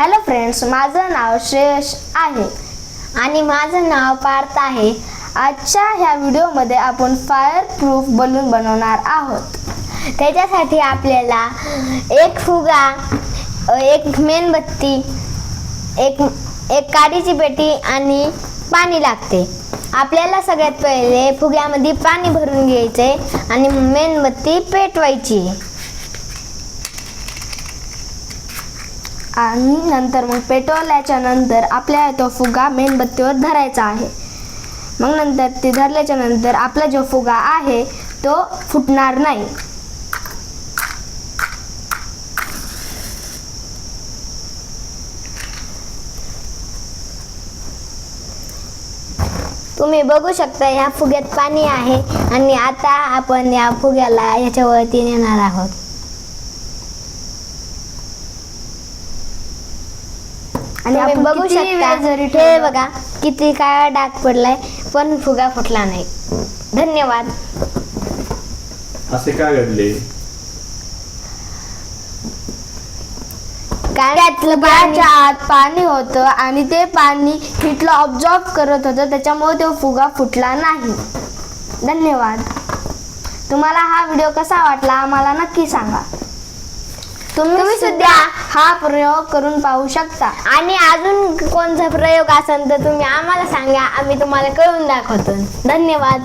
Hello friends, माझं नाव श्रेयश आहे आणि माझं नाव पार्थ आहे. आजच्या ह्या व्हिडिओमध्ये आपण फायर प्रूफ बलून बनवणार आहोत. त्याच्यासाठी आपल्याला एक फुगा, एक मेणबत्ती, एक काडीची पेटी आणि पाणी लागते. आपल्याला सगळ्यात पहिले फुग्यामध्ये पाणी भरून घ्यायचे आणि मेणबत्ती पेटवायची. आणि नंतर मग पेटवल्याच्या नंतर आपल्याला तो फुगा मेणबत्तीवर धरायचा आहे. मग नंतर ते धरल्याच्या नंतर आपला जो फुगा आहे तो फुटणार नाही. तुम्ही बघू शकता ह्या फुग्यात पाणी आहे आणि आता आपण या फुग्याला ह्याच्यावरती नेणार आहोत. आणि तुम्ही आपण बघू किती शकता वेळ जरी हे ठेवलं- बघा किती काळा डाग पडलाय पण फुगा फुटला नाही. धन्यवाद. असे का घडले? त्यातलं फुग्याच्या आत पाणी होतं आणि ते पाणी हिटला ऑब्झॉर्ब करत होतं, त्याच्यामुळे तो फुगा फुटला नाही. धन्यवाद. तुम्हाला हा व्हिडिओ कसा वाटला आम्हाला नक्की सांगा. तुम्ही सुद्धा हा प्रयोग करून पाहू शकता. आणि अजून कोणता प्रयोग असेल तर तुम्ही आम्हाला सांगा, आम्ही तुम्हाला करून दाखवतो. धन्यवाद.